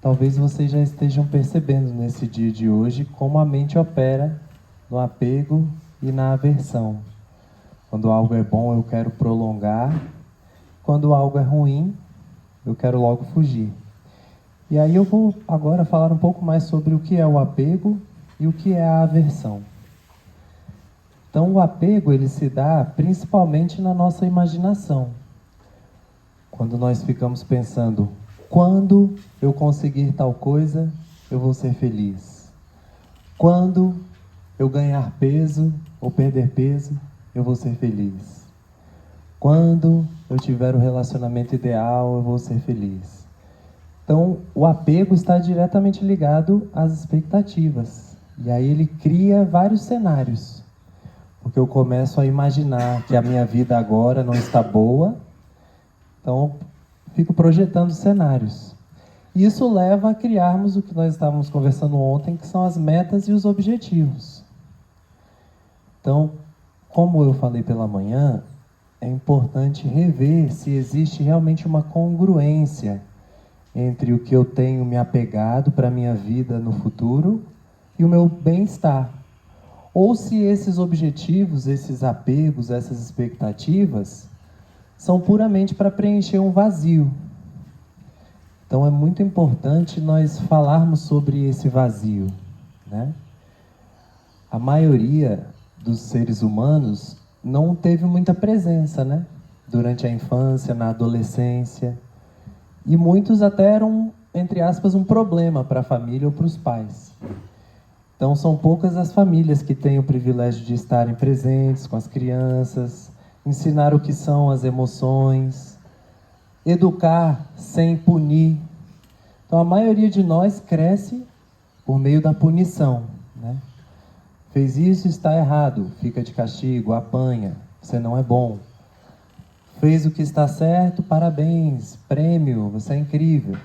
Talvez vocês já estejam percebendo nesse dia de hoje como a mente opera no apego e na aversão. Quando algo é bom, eu quero prolongar. Quando algo é ruim, eu quero logo fugir. E aí eu vou agora falar um pouco mais sobre o que é o apego e o que é a aversão. Então, o apego ele se dá principalmente na nossa imaginação. Quando nós ficamos pensando, quando eu conseguir tal coisa, eu vou ser feliz. Quando eu ganhar peso ou perder peso, eu vou ser feliz. Quando eu tiver o relacionamento ideal, eu vou ser feliz. Então, o apego está diretamente ligado às expectativas. E aí ele cria vários cenários. Porque eu começo a imaginar que a minha vida agora não está boa, então fico projetando cenários. E isso leva a criarmos o que nós estávamos conversando ontem, que são as metas e os objetivos. Então, como eu falei pela manhã, é importante rever se existe realmente uma congruência entre o que eu tenho me apegado para a minha vida no futuro e o meu bem-estar. Ou se esses objetivos, esses apegos, essas expectativas são puramente para preencher um vazio. Então é muito importante nós falarmos sobre esse vazio, né? A maioria dos seres humanos não teve muita presença, né? Durante a infância, na adolescência. E muitos até eram, entre aspas, um problema para a família ou para os pais. Então são poucas as famílias que têm o privilégio de estarem presentes com as crianças, ensinar o que são as emoções, educar sem punir. Então a maioria de nós cresce por meio da punição, né? Fez isso, está errado, fica de castigo, apanha, você não é bom. Fez o que está certo, parabéns, prêmio, você é incrível.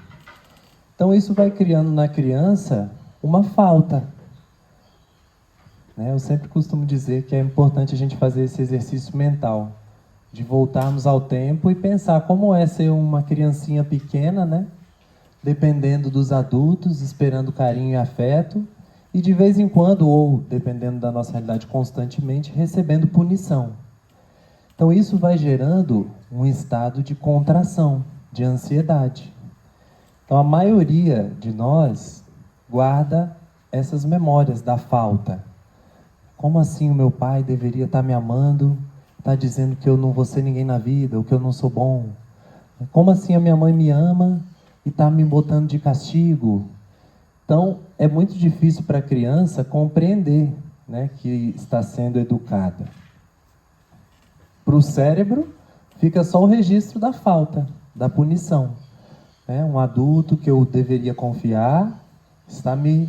Então isso vai criando na criança uma falta. Eu sempre costumo dizer que é importante a gente fazer esse exercício mental, de voltarmos ao tempo e pensar como é ser uma criancinha pequena, né? Dependendo dos adultos, esperando carinho e afeto, e de vez em quando, ou dependendo da nossa realidade constantemente, recebendo punição. Então isso vai gerando um estado de contração, de ansiedade. Então a maioria de nós guarda essas memórias da falta. Como assim o meu pai deveria estar me amando, está dizendo que eu não vou ser ninguém na vida, ou que eu não sou bom? Como assim a minha mãe me ama e está me botando de castigo? Então, é muito difícil para a criança compreender, né, que está sendo educada. Para o cérebro, fica só o registro da falta, da punição. Um adulto que eu deveria confiar está me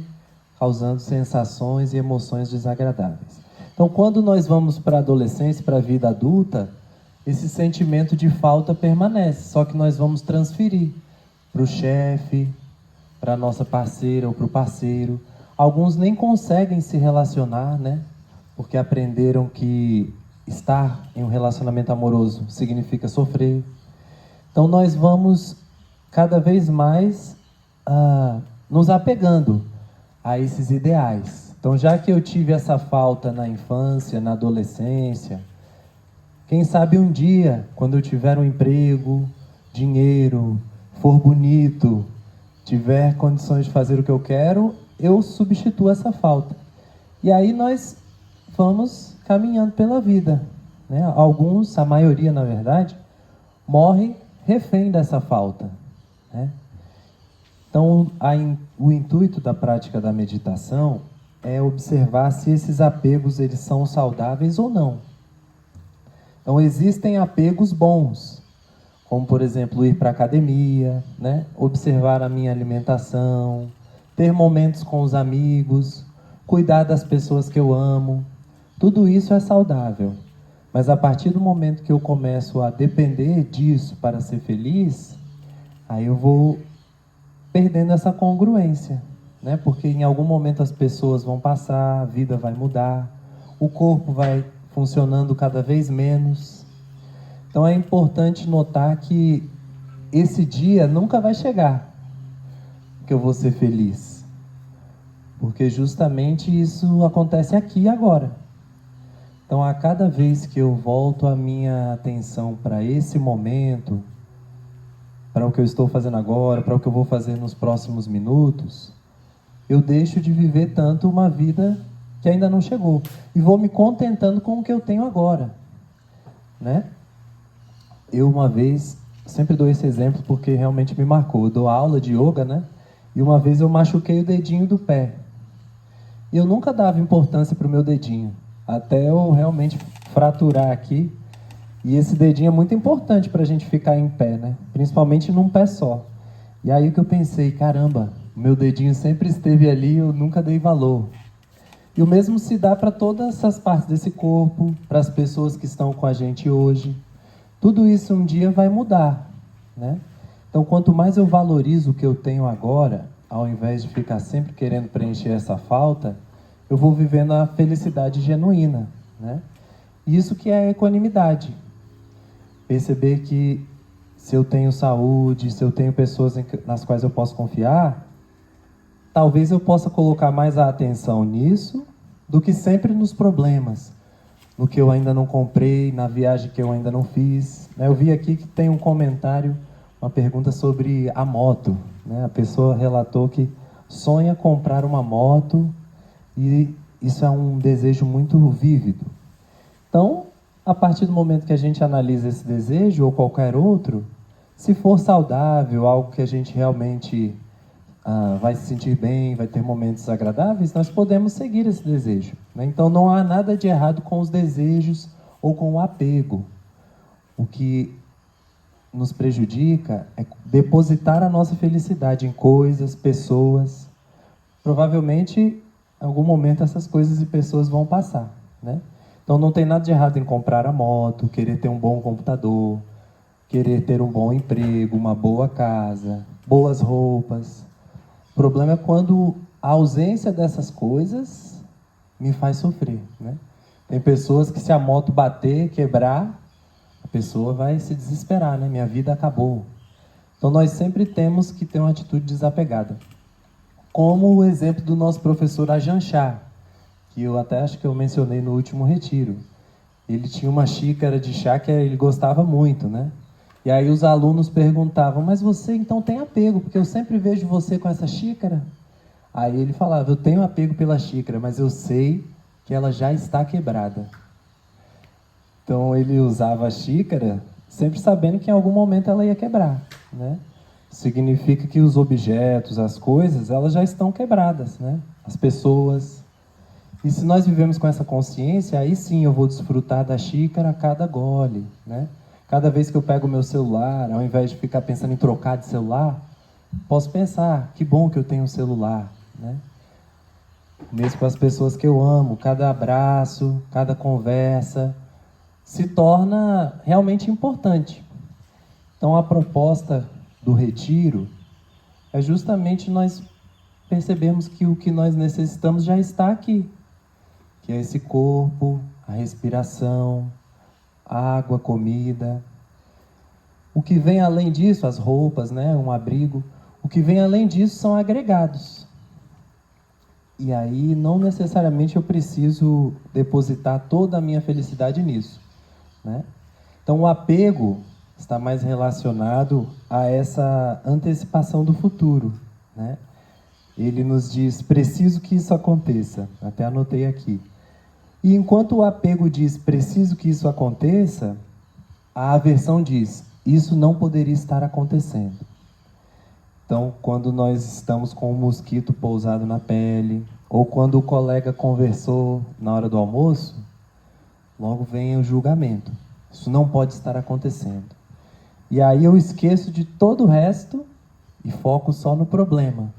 causando sensações e emoções desagradáveis. Então, quando nós vamos para a adolescência, para a vida adulta, esse sentimento de falta permanece, só que nós vamos transferir para o chefe, para a nossa parceira ou para o parceiro. Alguns nem conseguem se relacionar, né? Porque aprenderam que estar em um relacionamento amoroso significa sofrer. Então, nós vamos cada vez mais nos apegando a esses ideais. Então, já que eu tive essa falta na infância, na adolescência, quem sabe um dia, quando eu tiver um emprego, dinheiro, for bonito, tiver condições de fazer o que eu quero, eu substituo essa falta. E aí nós vamos caminhando pela vida, né? Alguns, a maioria na verdade, morrem refém dessa falta, né? Então, o intuito da prática da meditação é observar se esses apegos eles são saudáveis ou não. Então, existem apegos bons, como, por exemplo, ir para a academia, né? Observar a minha alimentação, ter momentos com os amigos, cuidar das pessoas que eu amo. Tudo isso é saudável. Mas a partir do momento que eu começo a depender disso para ser feliz, aí eu vou perdendo essa congruência, né? Porque em algum momento as pessoas vão passar, a vida vai mudar, o corpo vai funcionando cada vez menos. Então é importante notar que esse dia nunca vai chegar. que eu vou ser feliz? Porque justamente isso acontece aqui e agora. Então, a cada vez que eu volto a minha atenção para esse momento, para o que eu estou fazendo agora, para o que eu vou fazer nos próximos minutos, eu deixo de viver tanto uma vida que ainda não chegou. E vou me contentando com o que eu tenho agora, né? Eu uma vez, sempre dou esse exemplo porque realmente me marcou. Eu dou aula de yoga, né? E uma vez eu machuquei o dedinho do pé. E eu nunca dava importância para o meu dedinho, até eu realmente fraturar aqui. E esse dedinho é muito importante para a gente ficar em pé, né? Principalmente num pé só. E aí que eu pensei, caramba, meu dedinho sempre esteve ali, eu nunca dei valor. E o mesmo se dá para todas essas partes desse corpo, para as pessoas que estão com a gente hoje. Tudo isso um dia vai mudar, né? Então, quanto mais eu valorizo o que eu tenho agora, ao invés de ficar sempre querendo preencher essa falta, eu vou vivendo a felicidade genuína, né? Isso que é a equanimidade. Perceber que se eu tenho saúde, se eu tenho pessoas nas quais eu posso confiar, talvez eu possa colocar mais a atenção nisso do que sempre nos problemas, no que eu ainda não comprei, na viagem que eu ainda não fiz. Eu vi aqui que tem um comentário, uma pergunta sobre a moto, né? A pessoa relatou que sonha comprar uma moto e isso é um desejo muito vívido. Então, a partir do momento que a gente analisa esse desejo ou qualquer outro, se for saudável, algo que a gente realmente vai se sentir bem, vai ter momentos agradáveis, nós podemos seguir esse desejo, né? Então não há nada de errado com os desejos ou com o apego. O que nos prejudica é depositar a nossa felicidade em coisas, pessoas. Provavelmente, em algum momento, essas coisas e pessoas vão passar, né? Então não tem nada de errado em comprar a moto, querer ter um bom computador, querer ter um bom emprego, uma boa casa, boas roupas. O problema é quando a ausência dessas coisas me faz sofrer, né? Tem pessoas que se a moto bater, quebrar, a pessoa vai se desesperar, né? Minha vida acabou. Então nós sempre temos que ter uma atitude desapegada. Como o exemplo do nosso professor Ajahn Chah, que eu até acho que eu mencionei no último retiro. Ele tinha uma xícara de chá que ele gostava muito, né? E aí os alunos perguntavam, mas você então tem apego, porque eu sempre vejo você com essa xícara. Aí ele falava, eu tenho apego pela xícara, mas eu sei que ela já está quebrada. Então ele usava a xícara sempre sabendo que em algum momento ela ia quebrar, né? Significa que os objetos, as coisas, elas já estão quebradas, né? As pessoas. E se nós vivemos com essa consciência, aí sim eu vou desfrutar da xícara a cada gole, né? Cada vez que eu pego o meu celular, ao invés de ficar pensando em trocar de celular, posso pensar, que bom que eu tenho um celular, né? Mesmo com as pessoas que eu amo, cada abraço, cada conversa, se torna realmente importante. Então a proposta do retiro é justamente nós percebermos que o que nós necessitamos já está aqui, que é esse corpo, a respiração, água, comida. O que vem além disso, as roupas, né, um abrigo, o que vem além disso são agregados. E aí não necessariamente eu preciso depositar toda a minha felicidade nisso, né? Então o apego está mais relacionado a essa antecipação do futuro, né? Ele nos diz, preciso que isso aconteça, até anotei aqui. E enquanto o apego diz, preciso que isso aconteça, a aversão diz, isso não poderia estar acontecendo. Então, quando nós estamos com um mosquito pousado na pele, ou quando o colega conversou na hora do almoço, logo vem o julgamento. Isso não pode estar acontecendo. E aí eu esqueço de todo o resto e foco só no problema.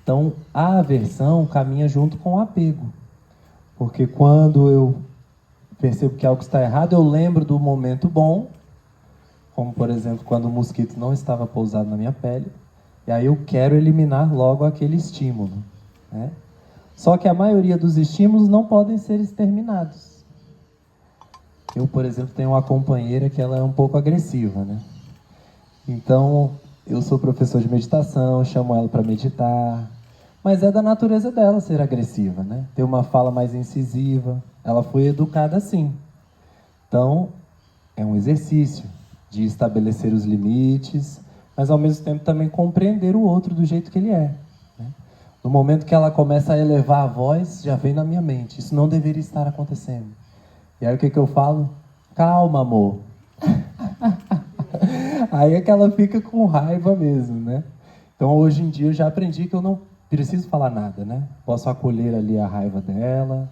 Então, a aversão caminha junto com o apego. Porque quando eu percebo que algo está errado, eu lembro do momento bom, como por exemplo, quando o mosquito não estava pousado na minha pele, e aí eu quero eliminar logo aquele estímulo, né? Só que a maioria dos estímulos não podem ser exterminados. Eu, por exemplo, tenho uma companheira que ela é um pouco agressiva, né? Então, Eu sou professor de meditação, chamo ela para meditar, mas é da natureza dela ser agressiva, né? Ter uma fala mais incisiva. Ela foi educada assim. Então, é um exercício de estabelecer os limites, mas ao mesmo tempo também compreender o outro do jeito que ele é, né? No momento que ela começa a elevar a voz, já vem na minha mente, isso não deveria estar acontecendo. E aí o que eu falo? Calma, amor. Aí é que ela fica com raiva mesmo, né? Então hoje em dia eu já aprendi que eu não preciso falar nada, né? Posso acolher ali a raiva dela,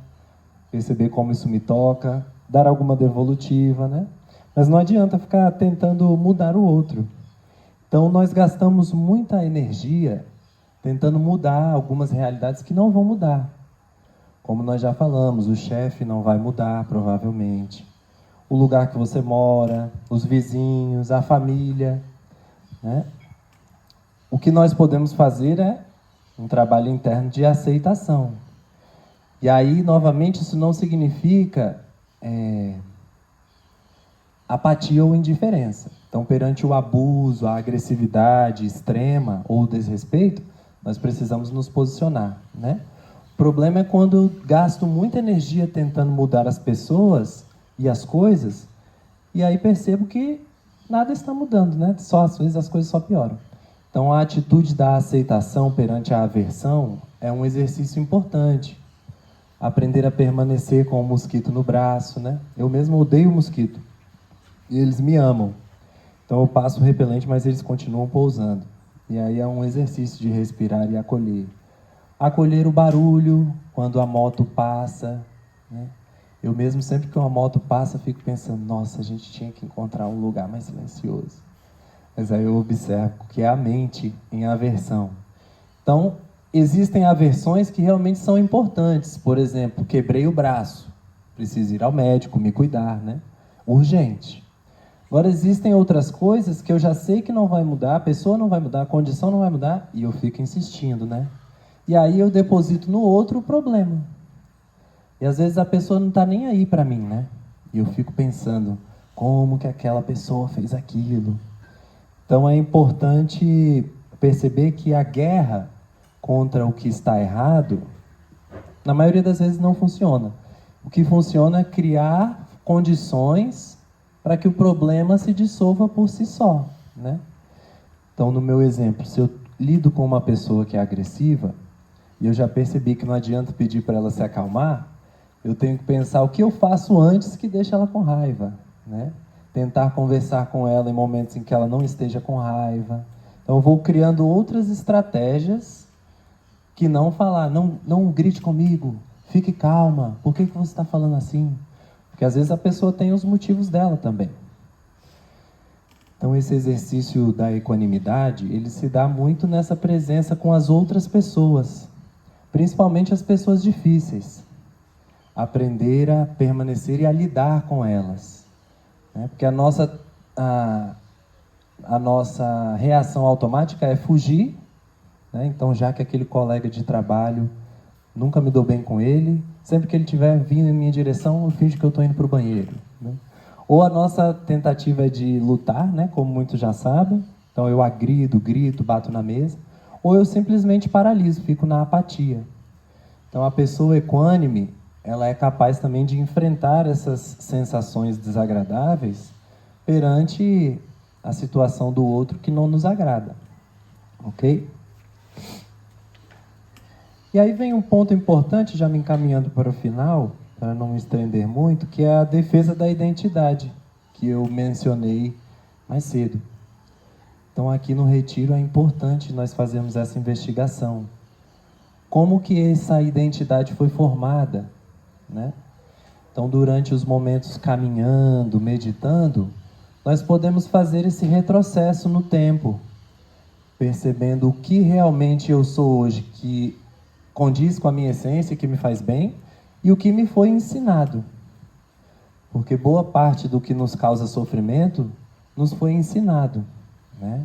perceber como isso me toca, dar alguma devolutiva, né? Mas não adianta ficar tentando mudar o outro. Então nós gastamos muita energia tentando mudar algumas realidades que não vão mudar. Como nós já falamos, o chefe não vai mudar, provavelmente. O lugar que você mora, os vizinhos, a família, né? O que nós podemos fazer é um trabalho interno de aceitação. E aí, novamente, isso não significa apatia ou indiferença. Então, perante o abuso, a agressividade extrema ou o desrespeito, nós precisamos nos posicionar, né? O problema é quando eu gasto muita energia tentando mudar as pessoas e as coisas, e aí percebo que nada está mudando, né? Só às vezes as coisas só pioram. Então, a atitude da aceitação perante a aversão é um exercício importante. Aprender a permanecer com o mosquito no braço, né? Eu mesmo odeio mosquito. E eles me amam. Então eu passo o repelente, mas eles continuam pousando. E aí é um exercício de respirar e acolher. Acolher o barulho quando a moto passa, né? Eu mesmo, sempre que uma moto passa, fico pensando, nossa, a gente tinha que encontrar um lugar mais silencioso. Mas aí eu observo que é a mente em aversão. Então, existem aversões que realmente são importantes. Por exemplo, quebrei o braço. Preciso ir ao médico, me cuidar, né? Urgente. Agora, existem outras coisas que eu já sei que não vai mudar, a pessoa não vai mudar, a condição não vai mudar, e eu fico insistindo, né? E aí eu deposito no outro o problema. E às vezes a pessoa não está nem aí para mim, né? E eu fico pensando, como que aquela pessoa fez aquilo? Então é importante perceber que a guerra contra o que está errado, na maioria das vezes não funciona. O que funciona é criar condições para que o problema se dissolva por si só, né? Então, no meu exemplo, se eu lido com uma pessoa que é agressiva, e eu já percebi que não adianta pedir para ela se acalmar, eu tenho que pensar o que eu faço antes que deixa ela com raiva, né? Tentar conversar com ela em momentos em que ela não esteja com raiva. Então, eu vou criando outras estratégias que não falar, não grite comigo, fique calma, por que você está falando assim? Porque às vezes a pessoa tem os motivos dela também. Então esse exercício da equanimidade, ele se dá muito nessa presença com as outras pessoas, principalmente as pessoas difíceis. Aprender a permanecer e a lidar com elas, né? Porque a nossa reação automática é fugir, né? Então, já que aquele colega de trabalho, nunca me dou bem com ele, sempre que ele estiver vindo em minha direção, eu finjo que eu estou indo para o banheiro, né? Ou a nossa tentativa é de lutar, né? Como muitos já sabem, então eu agrido, grito, bato na mesa, ou eu simplesmente paraliso, fico na apatia. Então a pessoa equânime, ela é capaz também de enfrentar essas sensações desagradáveis perante a situação do outro que não nos agrada, ok? E aí vem um ponto importante, já me encaminhando para o final, para não me estender muito, que é a defesa da identidade, que eu mencionei mais cedo. Então aqui no retiro é importante nós fazermos essa investigação. Como que essa identidade foi formada, né? Então durante os momentos caminhando, meditando, nós podemos fazer esse retrocesso no tempo, percebendo o que realmente eu sou hoje, que condiz com a minha essência, que me faz bem, e o que me foi ensinado. Porque boa parte do que nos causa sofrimento nos foi ensinado, né?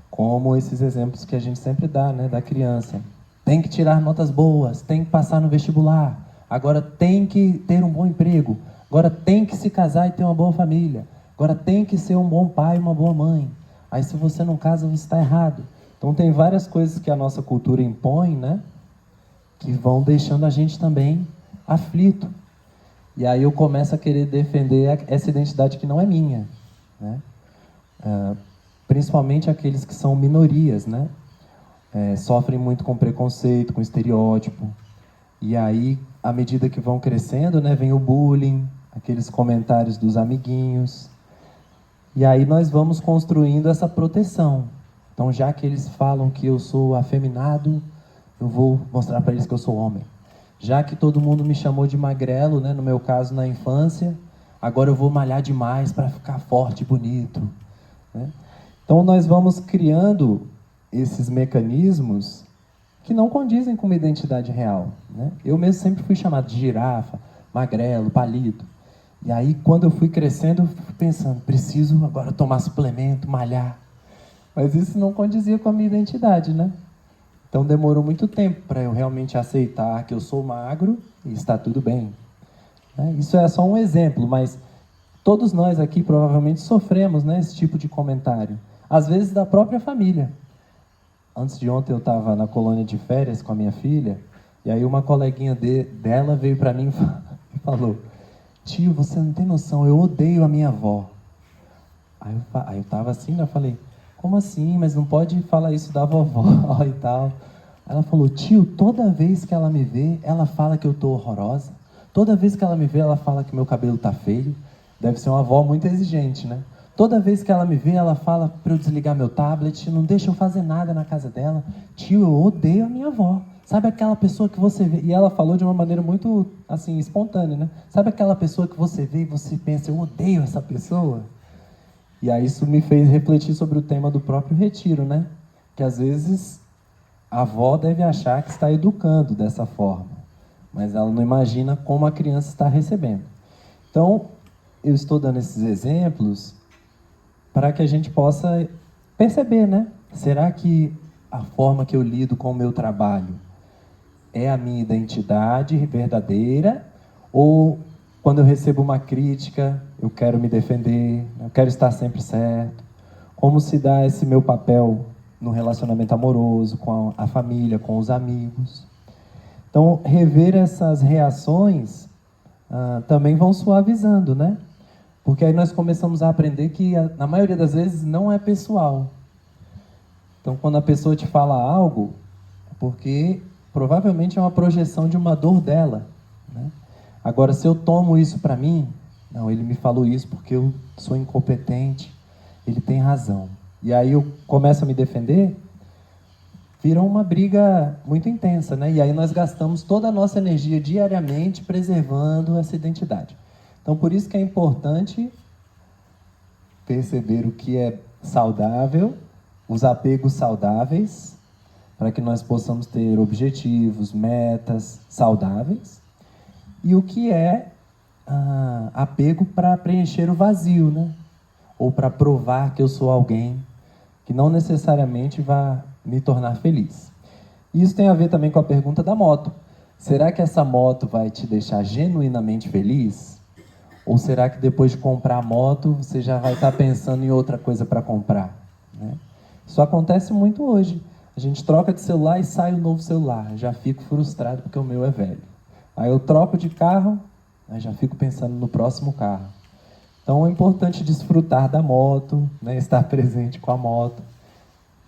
Como esses exemplos que a gente sempre dá, né, da criança. Tem que tirar notas boas, tem que passar no vestibular, agora tem que ter um bom emprego, agora tem que se casar e ter uma boa família, agora tem que ser um bom pai e uma boa mãe, Aí se você não casa, você está errado. Então tem várias coisas que a nossa cultura impõe, né? Que vão deixando a gente também aflito. E aí eu começo a querer defender essa identidade que não é minha, né? Principalmente aqueles que são minorias, né? Sofrem muito com preconceito, com estereótipo. E aí, à medida que vão crescendo, né, vem o bullying, aqueles comentários dos amiguinhos. E aí nós vamos construindo essa proteção. Então, já que eles falam que eu sou afeminado, eu vou mostrar para eles que eu sou homem. Já que todo mundo me chamou de magrelo, né, no meu caso na infância, agora eu vou malhar demais para ficar forte e bonito, né? Então nós vamos criando esses mecanismos que não condizem com uma identidade real, né? Eu mesmo sempre fui chamado de girafa, magrelo, palito. E aí quando eu fui crescendo, eu fui pensando, preciso agora tomar suplemento, malhar. Mas isso não condizia com a minha identidade, né? Então demorou muito tempo para eu realmente aceitar que eu sou magro e está tudo bem, né? Isso é só um exemplo, mas todos nós aqui provavelmente sofremos, né, esse tipo de comentário. Às vezes da própria família. Antes de ontem eu estava na colônia de férias com a minha filha, e aí uma coleguinha dela veio para mim e falou, tio, você não tem noção, eu odeio a minha avó. Aí eu estava assim, né, eu falei, como assim? Mas não pode falar isso da vovó e tal. Ela falou, tio, toda vez que ela me vê, ela fala que eu tô horrorosa. Toda vez que ela me vê, ela fala que meu cabelo tá feio. Deve ser uma avó muito exigente, né? Toda vez que ela me vê, ela fala para eu desligar meu tablet, não deixa eu fazer nada na casa dela. Tio, eu odeio a minha avó. Sabe aquela pessoa que você vê... E ela falou de uma maneira muito, assim, espontânea, né? Sabe aquela pessoa que você vê e você pensa, eu odeio essa pessoa? E aí isso me fez refletir sobre o tema do próprio retiro, né? Que às vezes a avó deve achar que está educando dessa forma, mas ela não imagina como a criança está recebendo. Então, eu estou dando esses exemplos para que a gente possa perceber, né? Será que a forma que eu lido com o meu trabalho é a minha identidade verdadeira? Ou quando eu recebo uma crítica, eu quero me defender, eu quero estar sempre certo? Como se dá esse meu papel no relacionamento amoroso, com a família, com os amigos? Então, rever essas reações também vão suavizando, né? Porque aí nós começamos a aprender que, na maioria das vezes, não é pessoal. Então, quando a pessoa te fala algo, é porque provavelmente é uma projeção de uma dor dela, né? Agora, se eu tomo isso para mim, não, ele me falou isso porque eu sou incompetente, ele tem razão. E aí eu começo a me defender, vira uma briga muito intensa, né? E aí nós gastamos toda a nossa energia diariamente preservando essa identidade. Então, por isso que é importante perceber o que é saudável, os apegos saudáveis, para que nós possamos ter objetivos, metas saudáveis, e o que é apego para preencher o vazio, né? Ou para provar que eu sou alguém que não necessariamente vai me tornar feliz. Isso tem a ver também com a pergunta da moto. Será que essa moto vai te deixar genuinamente feliz? Ou será que depois de comprar a moto, você já vai estar pensando em outra coisa para comprar, né? Isso acontece muito hoje. A gente troca de celular e sai um novo celular. Já fico frustrado porque o meu é velho. Aí eu troco de carro, aí já fico pensando no próximo carro. Então é importante desfrutar da moto, né? Estar presente com a moto.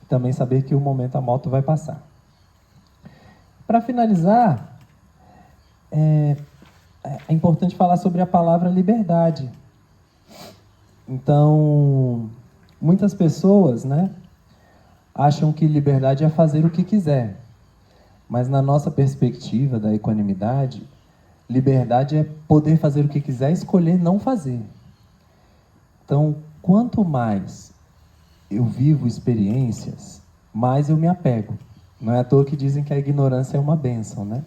E também saber que o momento a moto vai passar. Para finalizar, é importante falar sobre a palavra liberdade. Então, muitas pessoas, né, acham que liberdade é fazer o que quiser. Mas na nossa perspectiva da equanimidade, liberdade é poder fazer o que quiser e escolher não fazer. Então, quanto mais eu vivo experiências, mais eu me apego. Não é à toa que dizem que a ignorância é uma bênção, né?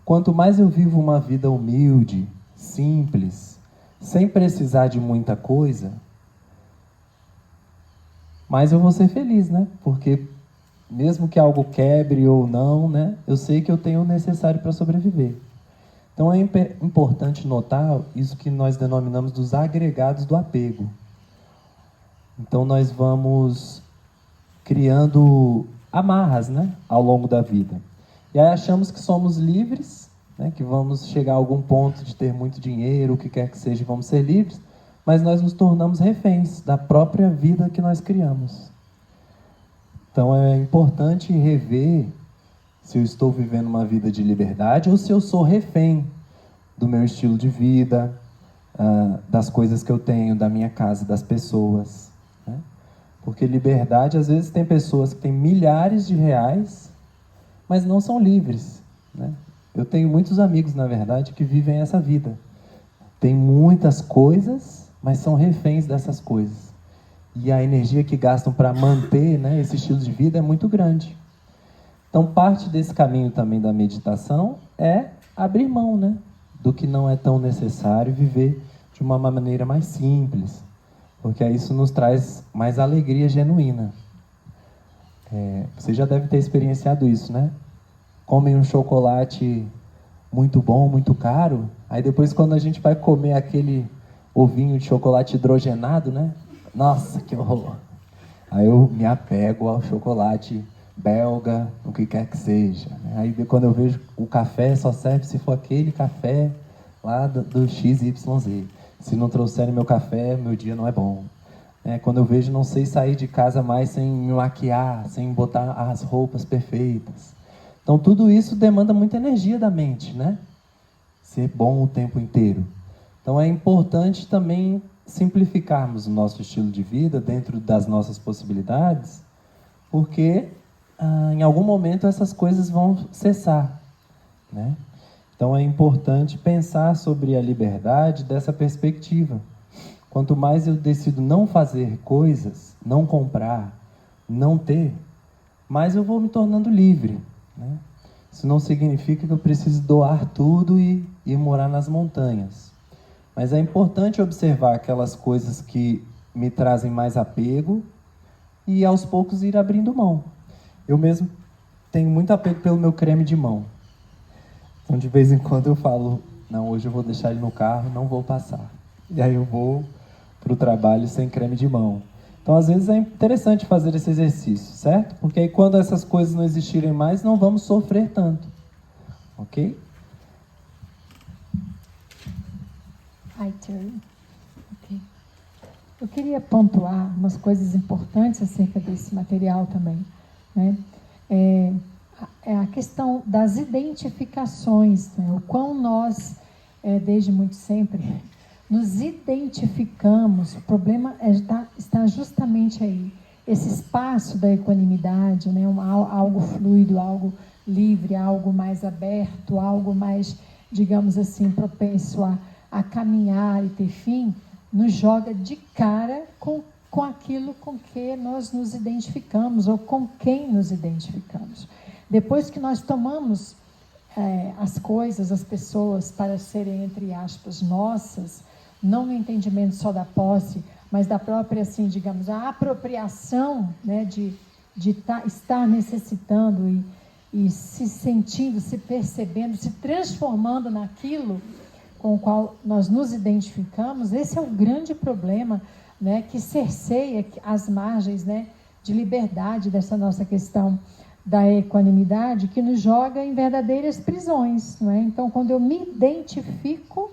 Quanto mais eu vivo uma vida humilde, simples, sem precisar de muita coisa, mais eu vou ser feliz, né? Porque mesmo que algo quebre ou não, né? Eu sei que eu tenho o necessário para sobreviver. Então é importante notar isso que nós denominamos dos agregados do apego. Então nós vamos criando amarras, né, ao longo da vida. E aí achamos que somos livres, né, que vamos chegar a algum ponto de ter muito dinheiro, o que quer que seja, vamos ser livres, mas nós nos tornamos reféns da própria vida que nós criamos. Então é importante rever se eu estou vivendo uma vida de liberdade ou se eu sou refém do meu estilo de vida, das coisas que eu tenho, da minha casa, das pessoas, né? Porque liberdade, às vezes, tem pessoas que têm milhares de reais, mas não são livres, né? Eu tenho muitos amigos, na verdade, que vivem essa vida. Tem muitas coisas, mas são reféns dessas coisas. E a energia que gastam para manter, né, esse estilo de vida é muito grande. Então, parte desse caminho também da meditação é abrir mão, né, do que não é tão necessário, viver de uma maneira mais simples, porque isso nos traz mais alegria genuína. Você já deve ter experienciado isso, né? Comem um chocolate muito bom, muito caro, aí depois quando a gente vai comer aquele ovinho de chocolate hidrogenado, né? Nossa, que horror! Aí eu me apego ao chocolate belga, o que quer que seja. Aí quando eu vejo o café, só serve se for aquele café lá do XYZ. Se não trouxerem meu café, meu dia não é bom. Quando eu vejo, não sei sair de casa mais sem me maquiar, sem botar as roupas perfeitas. Então tudo isso demanda muita energia da mente, né? Ser bom o tempo inteiro. Então é importante também simplificarmos o nosso estilo de vida dentro das nossas possibilidades, porque em algum momento essas coisas vão cessar, né? Então é importante pensar sobre a liberdade dessa perspectiva. Quanto mais eu decido não fazer coisas, não comprar, não ter, mais eu vou me tornando livre, né? Isso não significa que eu preciso doar tudo e morar nas montanhas. Mas é importante observar aquelas coisas que me trazem mais apego e aos poucos ir abrindo mão. Eu mesmo tenho muito apego pelo meu creme de mão. Então de vez em quando eu falo, não, hoje eu vou deixar ele no carro, não vou passar. E aí eu vou para o trabalho sem creme de mão. Então às vezes é interessante fazer esse exercício, certo? Porque aí quando essas coisas não existirem mais, não vamos sofrer tanto. Ok? Hi, Terry. Okay. Eu queria pontuar umas coisas importantes acerca desse material também, né? É a questão das identificações, né? O quão nós, desde muito sempre, nos identificamos. O problema está justamente aí. Esse espaço da equanimidade, né? Algo fluido, algo livre, algo mais aberto, algo mais, digamos assim, propenso a caminhar e ter fim, nos joga de cara com aquilo com que nós nos identificamos ou com quem nos identificamos. Depois que nós tomamos as coisas, as pessoas para serem, entre aspas, nossas, não no entendimento só da posse, mas da própria, assim, digamos, a apropriação, né, de estar necessitando e se sentindo, se percebendo, se transformando naquilo com o qual nós nos identificamos. Esse é o grande problema, né, que cerceia as margens, né, de liberdade dessa nossa questão da equanimidade, que nos joga em verdadeiras prisões, não é? Então, quando eu me identifico,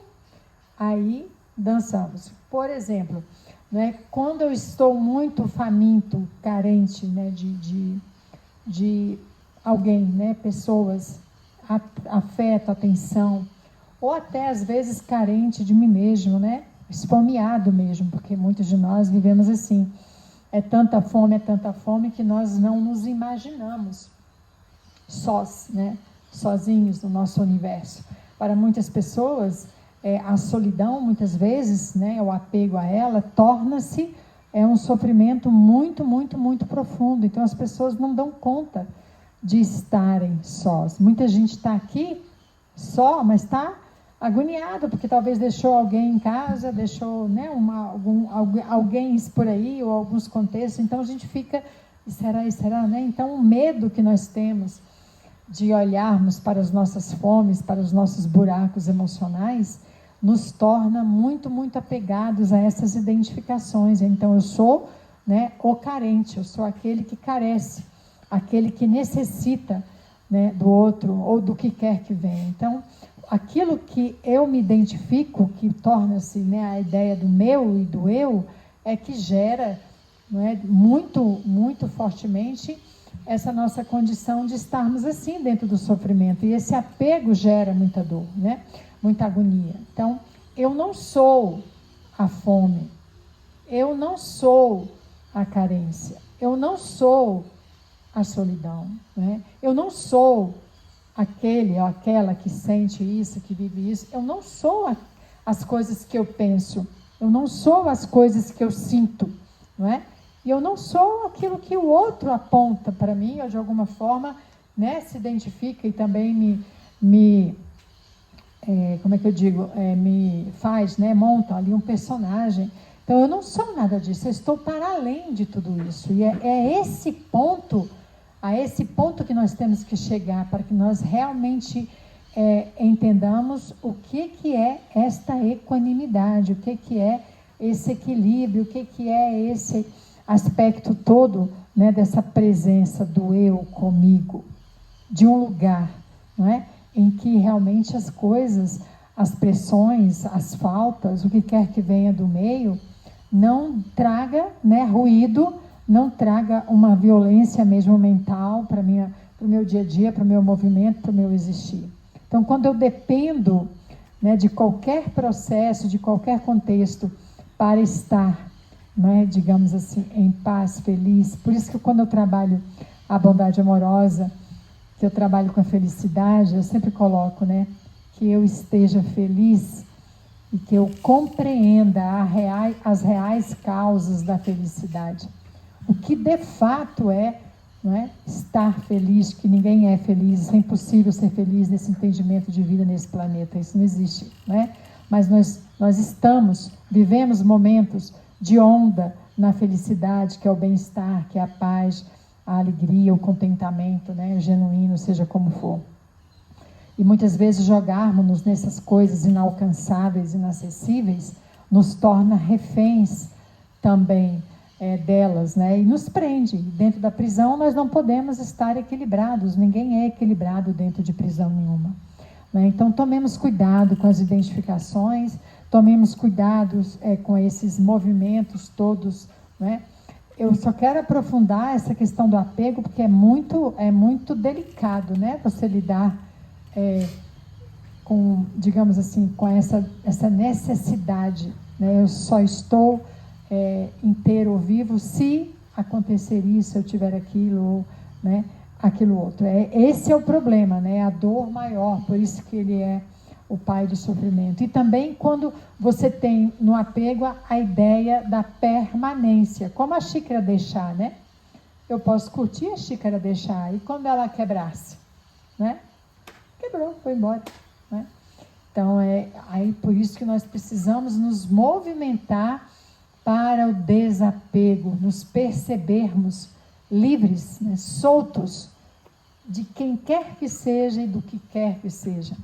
aí dançamos. Por exemplo, né, quando eu estou muito faminto, carente, né, de alguém, né, pessoas, afeto, atenção, ou até às vezes carente de mim mesmo, né, esfomeado mesmo, porque muitos de nós vivemos assim. É tanta fome que nós não nos imaginamos sós, né, sozinhos no nosso universo. Para muitas pessoas, a solidão, muitas vezes, né, o apego a ela, torna-se um sofrimento muito, muito, muito profundo. Então, as pessoas não dão conta de estarem sós. Muita gente está aqui só, mas está agoniado, porque talvez deixou alguém em casa, deixou, né, alguém por aí, ou alguns contextos. Então, a gente fica, e será, né? Então, o medo que nós temos de olharmos para as nossas fomes, para os nossos buracos emocionais, nos torna muito, muito apegados a essas identificações. Então, eu sou né, o carente, eu sou aquele que carece, aquele que necessita, né, do outro ou do que quer que venha. Então, aquilo que eu me identifico, que torna-se, né, a ideia do meu e do eu, é que gera, não é, muito, muito fortemente essa nossa condição de estarmos assim dentro do sofrimento. E esse apego gera muita dor, né, muita agonia. Então, eu não sou a fome, eu não sou a carência, eu não sou a solidão, né? Eu não sou aquele ou aquela que sente isso, que vive isso. Eu não sou as coisas que eu penso, eu não sou as coisas que eu sinto, não é? E eu não sou aquilo que o outro aponta para mim, ou de alguma forma, né, se identifica e também como é que eu digo, me faz, né, monta ali um personagem. Então, eu não sou nada disso, eu estou para além de tudo isso. E é esse ponto, a esse ponto que nós temos que chegar, para que nós realmente entendamos o que é esta equanimidade, o que é esse equilíbrio, o que é esse aspecto todo, né, dessa presença do eu comigo, de um lugar, não é, em que realmente as coisas, as pressões, as faltas, o que quer que venha do meio, não traga, né, ruído, não traga uma violência mesmo mental para o meu dia a dia, para o meu movimento, para o meu existir. Então, quando eu dependo, né, de qualquer processo, de qualquer contexto, para estar, né, digamos assim, em paz, feliz, por isso que quando eu trabalho a bondade amorosa, que eu trabalho com a felicidade, eu sempre coloco, né, que eu esteja feliz e que eu compreenda as reais causas da felicidade. O que de fato é, não é, estar feliz, que ninguém é feliz, é impossível ser feliz nesse entendimento de vida nesse planeta, isso não existe, né? Mas nós vivemos momentos de onda na felicidade, que é o bem-estar, que é a paz, a alegria, o contentamento, né, o genuíno, seja como for. E muitas vezes jogarmos-nos nessas coisas inalcançáveis, inacessíveis, nos torna reféns também delas, né? E nos prende. Dentro da prisão nós não podemos estar equilibrados, ninguém é equilibrado dentro de prisão nenhuma, né? Então tomemos cuidado com as identificações, tomemos cuidado com esses movimentos todos, né? Eu só quero aprofundar essa questão do apego, porque é muito delicado, né? Você lidar com, digamos assim, com essa necessidade, né? Eu só estou inteiro ou vivo se acontecer isso, eu tiver aquilo, né? Aquilo outro. Esse é o problema, né? A dor maior, por isso que ele é o pai do sofrimento. E também quando você tem no apego a ideia da permanência, como a xícara deixar, né? Eu posso curtir a xícara deixar, e quando ela quebrasse, né? Quebrou, foi embora, né? Então, aí por isso que nós precisamos nos movimentar para o desapego, nos percebermos livres, né, soltos de quem quer que seja e do que quer que seja.